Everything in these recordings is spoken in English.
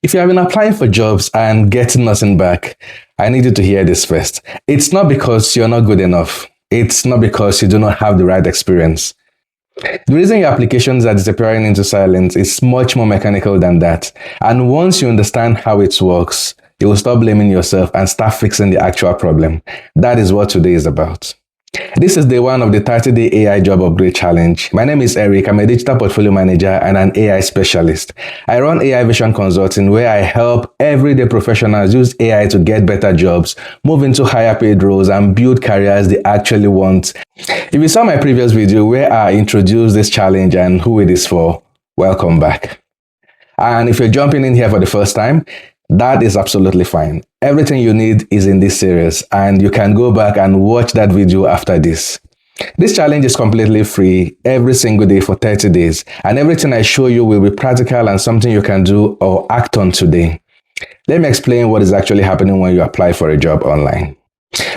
If you have been applying for jobs and getting nothing back, I need you to hear this first. It's not because you're not good enough. It's not because you do not have the right experience. The reason your applications are disappearing into silence is much more mechanical than that. And once you understand how it works, you will stop blaming yourself and start fixing the actual problem. That is what today is about. This is day one of the 30-day AI job upgrade challenge. My name is Eric. I'm a digital portfolio manager and an AI specialist. I run AI Vision Consulting, where I help everyday professionals use AI to get better jobs, move into higher paid roles, and build careers they actually want. If you saw my previous video where I introduced this challenge and who it is for, welcome back. And if you're jumping in here for the first time, that is absolutely fine. Everything you need is in this series, and you can go back and watch that video after this. This challenge is completely free every single day for 30 days, and everything I show you will be practical and something you can do or act on today. Let me explain what is actually happening when you apply for a job online.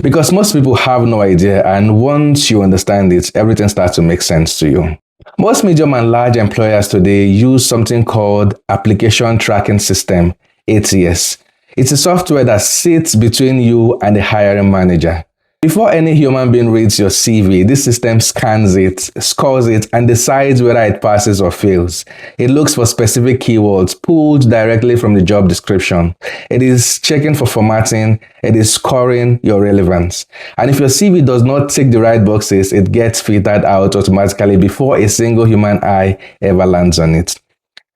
Because most people have no idea, and once you understand it, everything starts to make sense to you. Most medium and large employers today use something called Application Tracking System, ATS. It's a software that sits between you and the hiring manager. Before any human being reads your CV, this system scans it, scores it, and decides whether it passes or fails. It looks for specific keywords pulled directly from the job description. It is checking for formatting. It is scoring your relevance. And if your CV does not tick the right boxes, it gets filtered out automatically before a single human eye ever lands on it.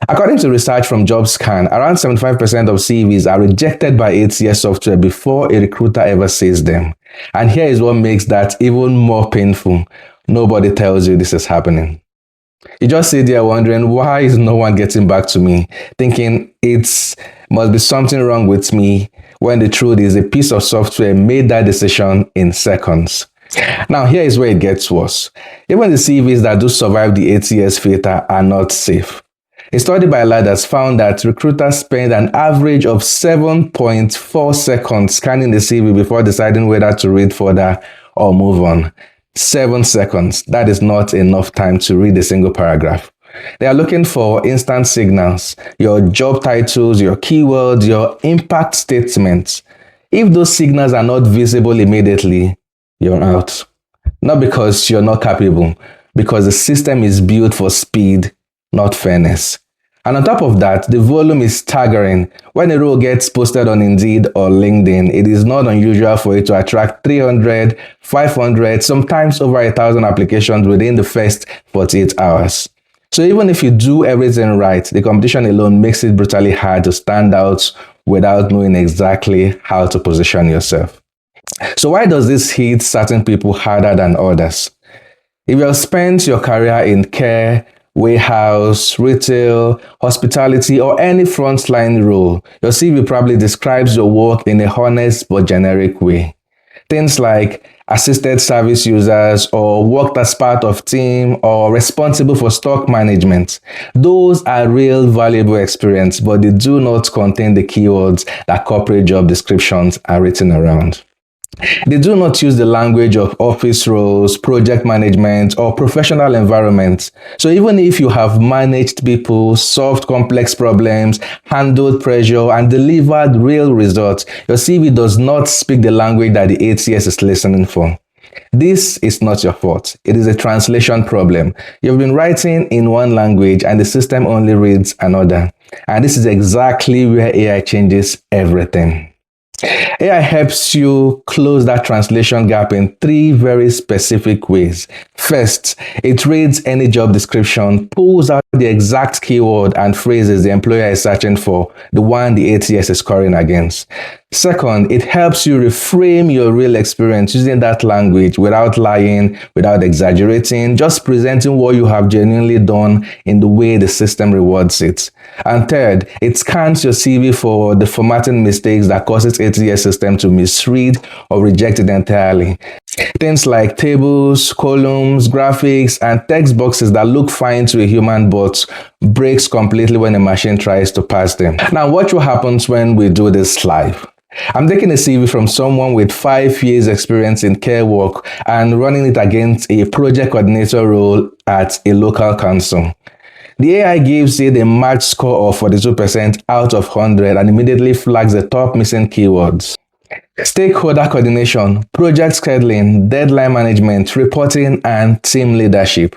According to research from JobScan, around 75% of CVs are rejected by ATS software before a recruiter ever sees them. And here is what makes that even more painful. Nobody tells you this is happening. You just sit there wondering, why is no one getting back to me? Thinking it must be something wrong with me, when the truth is a piece of software made that decision in seconds. Now, here is where it gets worse. Even the CVs that do survive the ATS filter are not safe. A study by Ladders found that recruiters spend an average of 7.4 seconds scanning the CV before deciding whether to read further or move on. 7 seconds. That is not enough time to read a single paragraph. They are looking for instant signals, your job titles, your keywords, your impact statements. If those signals are not visible immediately, you're out. Not because you're not capable, because the system is built for speed, not fairness. And on top of that, the volume is staggering. When a role gets posted on Indeed or LinkedIn, it is not unusual for it to attract 300, 500, sometimes over 1,000 applications within the first 48 hours. So even if you do everything right, the competition alone makes it brutally hard to stand out without knowing exactly how to position yourself. So why does this hit certain people harder than others? If you have spent your career in care, warehouse, retail, hospitality, or any frontline role, your CV probably describes your work in a honest but generic way. Things like assisted service users, or worked as part of team, or responsible for stock management. Those are real valuable experience, but they do not contain the keywords that corporate job descriptions are written around. They do not use the language of office roles, project management, or professional environments. So even if you have managed people, solved complex problems, handled pressure, and delivered real results, your CV does not speak the language that the ATS is listening for. This is not your fault. It is a translation problem. You've been writing in one language and the system only reads another. And this is exactly where AI changes everything. AI helps you close that translation gap in 3 very specific ways. First, it reads any job description, pulls out the exact keyword and phrases the employer is searching for, the one the ATS is scoring against. Second, it helps you reframe your real experience using that language without lying, without exaggerating, just presenting what you have genuinely done in the way the system rewards it. And third, it scans your CV for the formatting mistakes that causes ATS system to misread or reject it entirely. Things like tables, columns, graphics, and text boxes that look fine to a human but breaks completely when a machine tries to pass them. Now, watch what happens when we do this live. I'm taking a CV from someone with 5 years experience in care work and running it against a project coordinator role at a local council. The AI gives it a match score of 42% out of 100 and immediately flags the top missing keywords. Stakeholder coordination, project scheduling, deadline management, reporting, and team leadership.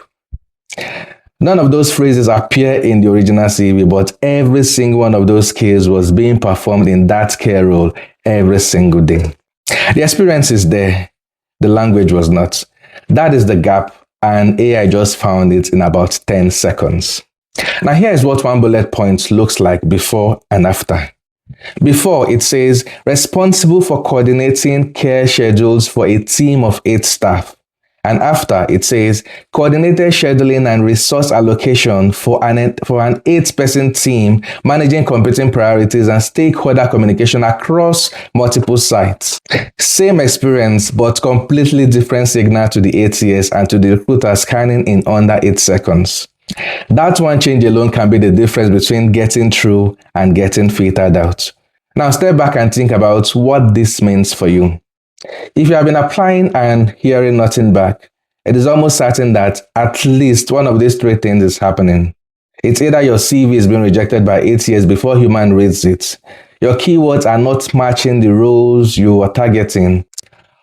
None of those phrases appear in the original CV, but every single one of those skills was being performed in that care role every single day. The experience is there, the language was not. That is the gap, and AI just found it in about 10 seconds. Now here is what one bullet point looks like before and after. Before, it says, responsible for coordinating care schedules for a team of 8 staff. And after, it says, coordinated scheduling and resource allocation for an 8-person team, managing competing priorities and stakeholder communication across multiple sites. Same experience, but completely different signal to the ATS and to the recruiter scanning in under 8 seconds. That one change alone can be the difference between getting through and getting filtered out. Now step back and think about what this means for you. If you have been applying and hearing nothing back, it is almost certain that at least one of these 3 things is happening. It's either your CV is being rejected by ATS before human reads it, your keywords are not matching the roles you are targeting,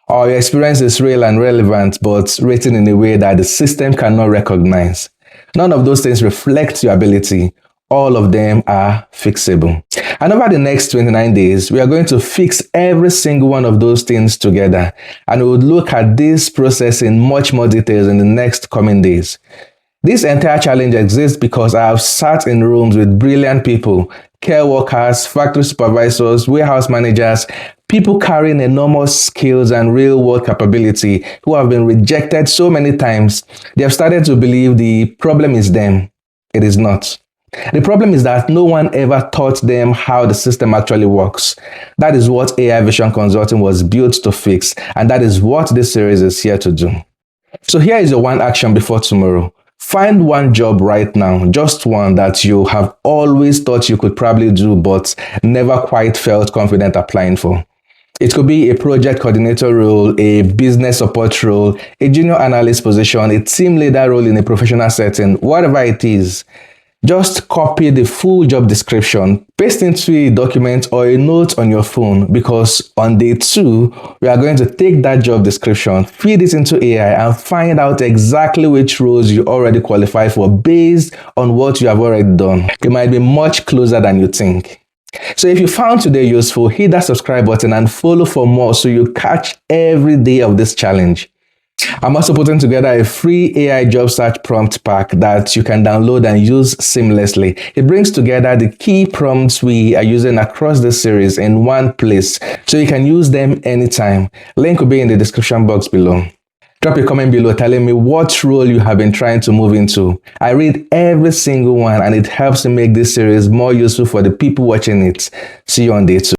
or your experience is real and relevant but written in a way that the system cannot recognize. None of those things reflect your ability. All of them are fixable. And over the next 29 days, we are going to fix every single one of those things together. And we will look at this process in much more details in the next coming days. This entire challenge exists because I have sat in rooms with brilliant people, care workers, factory supervisors, warehouse managers, people carrying enormous skills and real-world capability who have been rejected so many times, they have started to believe the problem is them. It is not. The problem is that no one ever taught them how the system actually works. That is what AI Vision Consulting was built to fix, and that is what this series is here to do. So here is your one action before tomorrow. Find one job right now, just one that you have always thought you could probably do but never quite felt confident applying for. It could be a project coordinator role, a business support role, a junior analyst position, a team leader role in a professional setting, whatever it is. Just copy the full job description, paste into a document or a note on your phone, because on day 2, we are going to take that job description, feed it into AI and find out exactly which roles you already qualify for based on what you have already done. You might be much closer than you think. So if you found today useful, hit that subscribe button and follow for more so you catch every day of this challenge. I'm also putting together a free AI job search prompt pack that you can download and use seamlessly. It brings together the key prompts we are using across this series in one place, so you can use them anytime. Link will be in the description box below. Drop a comment below telling me what role you have been trying to move into. I read every single one and it helps to make this series more useful for the people watching it. See you on day 2.